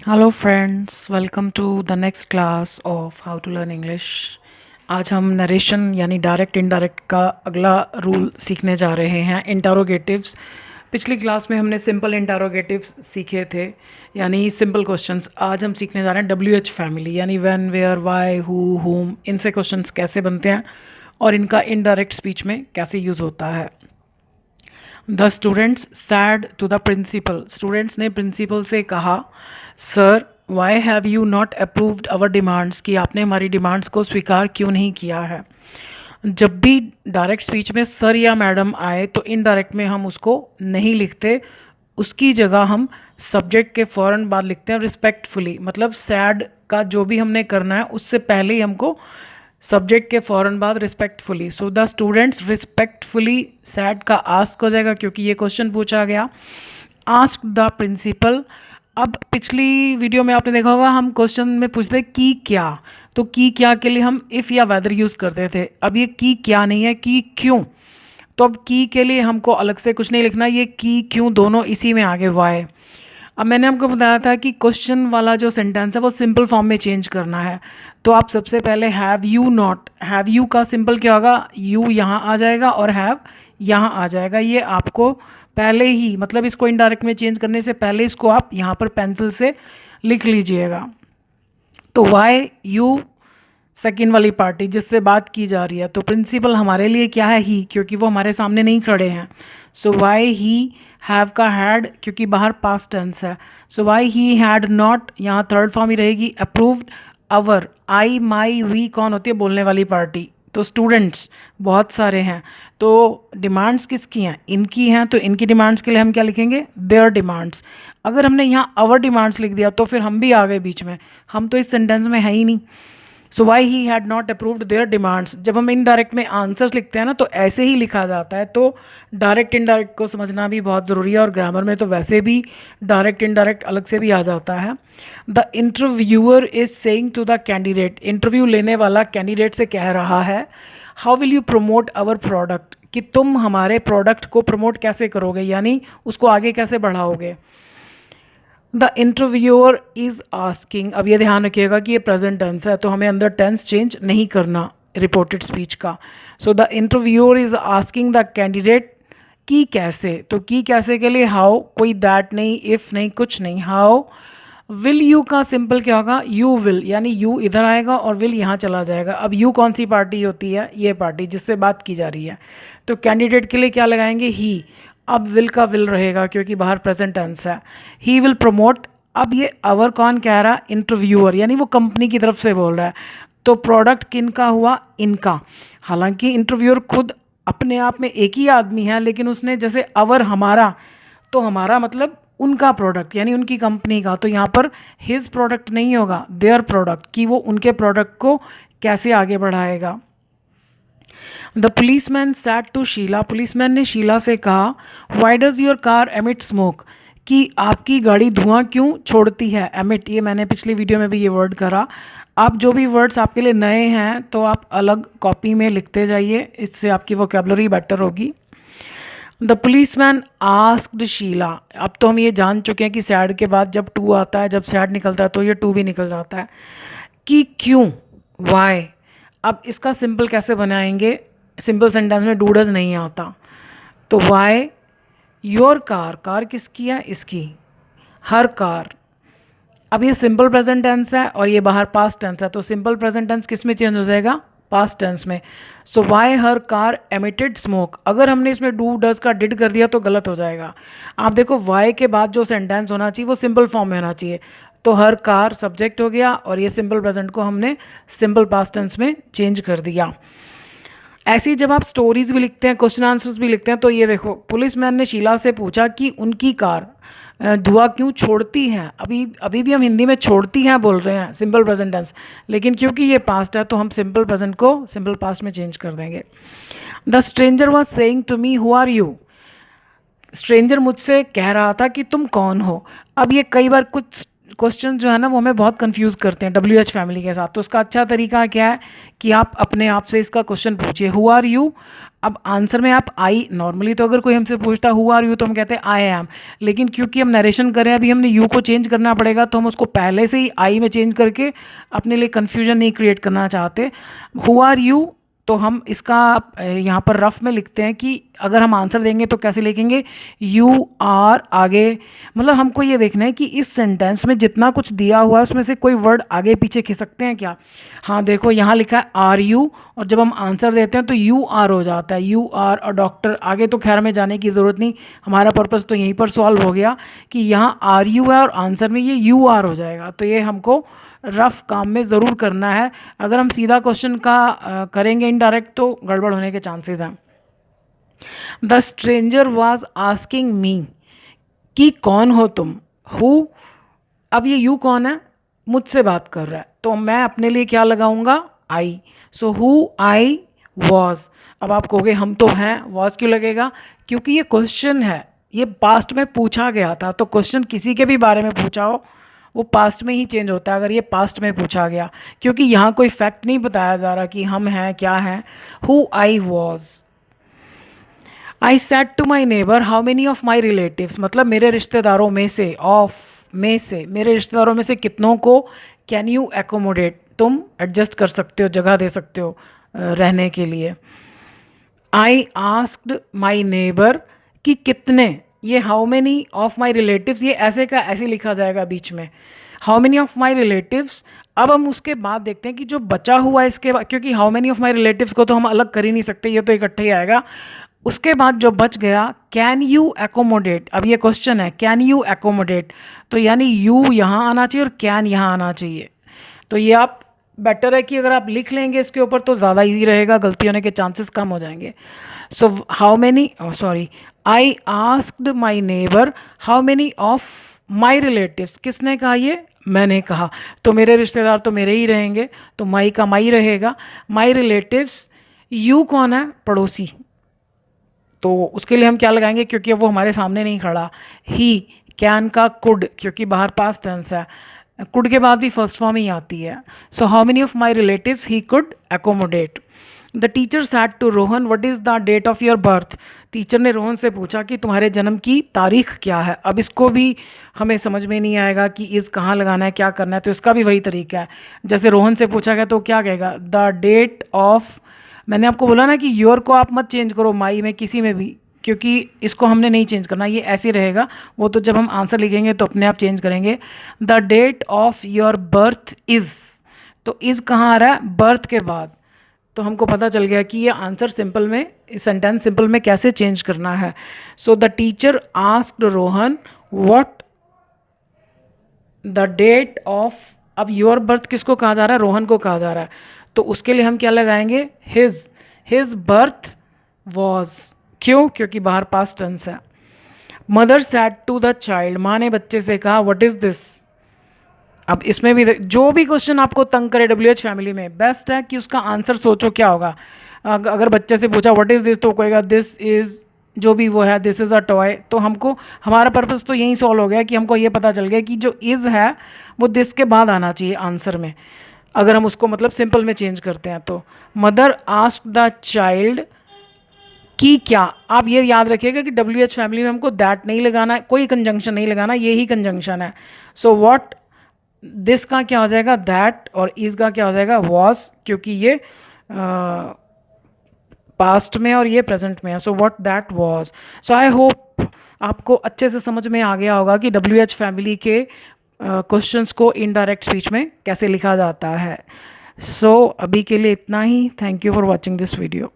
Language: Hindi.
Hello friends, welcome to the next class of how to learn English. आज हम नरेशन यानी डायरेक्ट इनडायरेक्ट का अगला रूल सीखने जा रहे हैं, इंटरोगेटिव्स। पिछली क्लास में हमने सिंपल इंटरोगेटिव्स सीखे थे, यानी सिंपल क्वेश्चंस। आज हम सीखने जा रहे हैं WH फैमिली, यानी व्हेन, वेयर, व्हाई, हु, हुम। इनसे क्वेश्चंस कैसे बनते हैं और इनका इनडायरेक्ट स्पीच में कैसे यूज़ होता है। The students said to the principal. Students ने प्रिंसिपल से कहा, sir why have you not approved our demands, कि आपने हमारी डिमांड्स को स्वीकार क्यों नहीं किया है। जब भी डायरेक्ट स्पीच में सर या मैडम आए तो इनडायरेक्ट में हम उसको नहीं लिखते, उसकी जगह हम सब्जेक्ट के फ़ौरन बाद लिखते हैं रिस्पेक्टफुली। मतलब सैड का जो भी हमने करना है उससे पहले ही हमको सब्जेक्ट के फ़ौरन बाद respectfully. So the students respectfully said का आस्क हो जाएगा, क्योंकि ये क्वेश्चन पूछा गया। Ask the principal. अब पिछली वीडियो में आपने देखा होगा हम क्वेश्चन में पूछते कि क्या, तो की क्या के लिए हम इफ़ या वेदर यूज़ करते थे। अब ये की क्या नहीं है, की क्यों। तो अब की के लिए हमको अलग से कुछ नहीं लिखना, ये की क्यों दोनों इसी में आगे वाई। अब मैंने आपको बताया था कि क्वेश्चन वाला जो सेंटेंस है वो सिंपल फॉर्म में चेंज करना है। तो आप सबसे पहले have you not, have you का सिंपल क्या होगा, यू यहाँ आ जाएगा और हैव यहाँ आ जाएगा। ये आपको पहले ही, मतलब इसको इनडायरेक्ट में चेंज करने से पहले इसको आप यहाँ पर पेंसिल से लिख लीजिएगा। तो वाई यू सेकेंड वाली पार्टी जिससे बात की जा रही है, तो प्रिंसिपल हमारे लिए क्या है, ही, क्योंकि वो हमारे सामने नहीं खड़े हैं। सो वाई ही हैव का हैड, क्योंकि बाहर पास्ट टेंस है। सो वाई ही हैड नॉट, यहाँ थर्ड फॉर्म ही रहेगी। Approved our, I my we कौन होती है, बोलने वाली पार्टी। तो स्टूडेंट्स बहुत सारे हैं, तो डिमांड्स किसकी हैं, इनकी हैं। तो इनकी डिमांड्स के लिए हम क्या लिखेंगे, देयर डिमांड्स। अगर हमने यहाँ आवर डिमांड्स लिख दिया तो फिर हम भी आ गए बीच में, हम तो इस सेंटेंस में है ही नहीं। So why he had not approved their demands. जब हम इनडायरेक्ट में आंसर्स लिखते हैं ना तो ऐसे ही लिखा जाता है, तो डायरेक्ट इनडायरेक्ट को समझना भी बहुत ज़रूरी है। और ग्रामर में तो वैसे भी डायरेक्ट इनडायरेक्ट अलग से भी आ जाता है। The interviewer is saying to the candidate, interview लेने वाला कैंडिडेट से कह रहा है, how will you promote our product, कि तुम हमारे प्रोडक्ट को प्रमोट कैसे करोगे, यानी उसको आगे कैसे बढ़ाओगे। द इंटरव्यूअर इज़ आस्किंग, अब ये ध्यान रखिएगा कि ये प्रेजेंट टेंस है तो हमें अंदर टेंस चेंज नहीं करना रिपोर्टेड स्पीच का। So the interviewer is asking the candidate कि कैसे, तो की कैसे के लिए हाउ, कोई दैट नहीं, इफ़ नहीं, कुछ नहीं, हाउ। विल यू का सिंपल क्या होगा, यू विल, यानी यू इधर आएगा और विल यहाँ चला जाएगा। अब यू कौन सी पार्टी होती है, ये पार्टी जिससे बात की जा रही है। तो कैंडिडेट के लिए क्या लगाएंगे, ही। अब विल का विल रहेगा क्योंकि बाहर प्रेजेंट टेंस है। He will promote. अब ये अवर कौन कह रहा है, इंटरव्यूअर, यानी वो कंपनी की तरफ से बोल रहा है। तो प्रोडक्ट किन का हुआ, इनका। हालांकि इंटरव्यूअर खुद अपने आप में एक ही आदमी है, लेकिन उसने जैसे अवर हमारा, तो हमारा मतलब उनका प्रोडक्ट यानी उनकी कंपनी का, तो यहाँ पर हिज प्रोडक्ट नहीं होगा, देयर प्रोडक्ट, कि वो उनके प्रोडक्ट को कैसे आगे बढ़ाएगा। The policeman said to Sheela, policeman ने शीला से कहा, why does your car emit smoke, कि आपकी गाड़ी धुआं क्यों छोड़ती है। एमिट, ये मैंने पिछली वीडियो में भी ये वर्ड करा। आप जो भी वर्ड्स आपके लिए नए हैं तो आप अलग कॉपी में लिखते जाइए, इससे आपकी वोकेबलरी बेटर होगी। द पुलिसमैन आस्क्ड शीला, अब तो हम ये जान चुके हैं कि सैड के बाद जब टू आता है, जब सैड निकलता है तो ये टू भी निकल जाता है, कि क्यों, वाई। अब इसका सिंपल कैसे बनाएंगे, सिंपल सेंटेंस में डू डज नहीं आता, तो वाई योर कार, कार किसकी है, इसकी, हर कार। अब ये सिंपल प्रेजेंट टेंस है और ये बाहर पास्ट टेंस है, तो सिंपल प्रेजेंट टेंस किस में चेंज हो जाएगा, पास्ट टेंस में। सो वाई हर कार एमिटेड स्मोक, अगर हमने इसमें डू डज का डिड कर दिया तो गलत हो जाएगा। आप देखो वाई के बाद जो सेंटेंस होना चाहिए वो सिंपल फॉर्म में होना चाहिए, तो हर कार सब्जेक्ट हो गया और ये सिंपल प्रेजेंट को हमने सिंपल पास्ट टेंस में चेंज कर दिया। ऐसे ही जब आप स्टोरीज भी लिखते हैं, क्वेश्चन आंसर्स भी लिखते हैं, तो ये देखो पुलिसमैन ने शीला से पूछा कि उनकी कार धुआं क्यों छोड़ती है। अभी अभी भी हम हिंदी में छोड़ती हैं बोल रहे हैं, सिंपल प्रेजेंट टेंस, लेकिन क्योंकि ये पास्ट है तो हम सिंपल प्रेजेंट को सिंपल पास्ट में चेंज कर देंगे। The stranger was saying to me who are you, stranger मुझसे कह रहा था कि तुम कौन हो। अब ये कई बार कुछ क्वेश्चन जो है ना वो हमें बहुत कंफ्यूज करते हैं WH फैमिली के साथ। तो उसका अच्छा तरीका क्या है कि आप अपने आप से इसका क्वेश्चन पूछिए, हु आर यू। अब आंसर में आप आई, नॉर्मली तो अगर कोई हमसे पूछता हु आर यू तो हम कहते हैं आई एम, लेकिन क्योंकि हम नरेशन कर रहे हैं अभी हमने यू को चेंज करना पड़ेगा, तो हम उसको पहले से ही आई में चेंज करके अपने लिए कन्फ्यूजन नहीं क्रिएट करना चाहते। हु आर यू, तो हम इसका यहाँ पर रफ में लिखते हैं कि अगर हम आंसर देंगे तो कैसे लिखेंगे, यू आर आगे, मतलब हमको ये देखना है कि इस सेंटेंस में जितना कुछ दिया हुआ है उसमें से कोई वर्ड आगे पीछे खिसकते हैं क्या। हाँ देखो यहाँ लिखा है आर यू, और जब हम आंसर देते हैं तो यू आर हो जाता है, यू आर और डॉक्टर आगे तो खैर में जाने की ज़रूरत नहीं, हमारा पर्पज़ तो यहीं पर सॉल्व हो गया कि यहाँ आर यू है और आंसर में ये यू आर हो जाएगा। तो ये हमको रफ काम में ज़रूर करना है, अगर हम सीधा क्वेश्चन का करेंगे इनडायरेक्ट तो गड़बड़ होने के चांसेस हैं। The stranger was asking me, कि कौन हो तुम, हु, अब ये यू कौन है, मुझसे बात कर रहा है, तो मैं अपने लिए क्या लगाऊंगा, आई। So who I was. अब आप कहोगे हम तो हैं, वॉज क्यों लगेगा, क्योंकि ये क्वेश्चन है, ये पास्ट में पूछा गया था, तो क्वेश्चन किसी के भी बारे में पूछा हो वो पास्ट में ही चेंज होता है अगर ये पास्ट में पूछा गया, क्योंकि यहाँ कोई फैक्ट नहीं बताया जा रहा कि हम हैं क्या हैं। Who I was. I said to my neighbour how many of my relatives, मतलब मेरे रिश्तेदारों में से, ऑफ में से, मेरे रिश्तेदारों में से कितनों को कैन यू एकोमोडेट, तुम एडजस्ट कर सकते हो, जगह दे सकते हो रहने के लिए। आई आस्क्ड माई नेबर, कि कितने, ये how many of my relatives, ये ऐसे का ऐसे लिखा जाएगा बीच में, how many of my relatives. अब हम उसके बाद देखते हैं कि जो बचा हुआ है इसके बाद, क्योंकि how many of my relatives को तो हम अलग कर ही नहीं सकते, ये तो इकट्ठा ही आएगा। उसके बाद जो बच गया, कैन यू एकोमोडेट, अब ये क्वेश्चन है कैन यू एकोमोडेट, तो यानी यू यहाँ आना चाहिए और कैन यहाँ आना चाहिए। तो ये आप बेटर है कि अगर आप लिख लेंगे इसके ऊपर तो ज़्यादा इजी रहेगा, गलती होने के चांसेस कम हो जाएंगे। सो how many, sorry, I asked my neighbour how many of my relatives, किसने कहा ये, मैंने कहा, तो मेरे रिश्तेदार तो मेरे ही रहेंगे, तो माई का माई रहेगा। माई रिलेटिव्स, यू कौन है, पड़ोसी, तो उसके लिए हम क्या लगाएंगे, क्योंकि अब वो हमारे सामने नहीं खड़ा। ही, कैन का कुड, क्योंकि बाहर पास्ट टेंस है, कुड के बाद भी फर्स्ट फॉर्म ही आती है। So how many of my relatives ही could accommodate. The teacher said to Rohan what is the date of your birth, teacher ने रोहन से पूछा कि तुम्हारे जन्म की तारीख क्या है। अब इसको भी हमें समझ में नहीं आएगा कि इज़ कहाँ लगाना है, क्या करना है, तो इसका भी वही तरीका है, जैसे रोहन से पूछा गया तो क्या कहेगा, द डेट ऑफ, मैंने आपको बोला ना कि योर को आप मत चेंज करो माई में किसी में भी, क्योंकि इसको हमने नहीं चेंज करना, ये ऐसे रहेगा, वो तो जब हम आंसर लिखेंगे तो अपने आप चेंज करेंगे। The date of your birth is, तो इज़ कहाँ आ रहा है, बर्थ के बाद, तो हमको पता चल गया कि ये आंसर सिंपल में, सेंटेंस सिंपल में कैसे चेंज करना है। So the teacher asked Rohan what the date of, अब योर बर्थ किसको कहा जा रहा है, रोहन को कहा जा रहा है, तो उसके लिए हम क्या लगाएंगे, हिज बर्थ वॉज, क्यों, क्योंकि बाहर पास्ट टेंस है। Mother said to the child, माँ ने बच्चे से कहा व्हाट इज़ दिस। अब इसमें भी जो भी क्वेश्चन आपको तंग करे WH फैमिली में, बेस्ट है कि उसका आंसर सोचो क्या होगा। अगर बच्चे से पूछा व्हाट इज़ दिस तो कहेगा दिस इज़, जो भी वो है, दिस इज़ अ टॉय, तो हमको हमारा पर्पस तो यही सॉल्व हो गया कि हमको ये पता चल गया कि जो इज़ है वो दिस के बाद आना चाहिए आंसर में, अगर हम उसको मतलब सिंपल में चेंज करते हैं तो। मदर आस्क्ड द चाइल्ड, कि क्या, आप ये याद रखिएगा कि WH फैमिली में हमको दैट नहीं लगाना, कोई कंजंक्शन नहीं लगाना, ये ही कंजंक्शन है। सो व्हाट, दिस का क्या हो जाएगा, दैट, और इज़ का क्या हो जाएगा, वॉज, क्योंकि ये पास्ट में और ये प्रेजेंट में है। So what that was. So I hope आपको अच्छे से समझ में आ गया होगा कि WH फैमिली के क्वेश्चंस को इनडायरेक्ट स्पीच में कैसे लिखा जाता है। सो अभी के लिए इतना ही। Thank you for watching this video.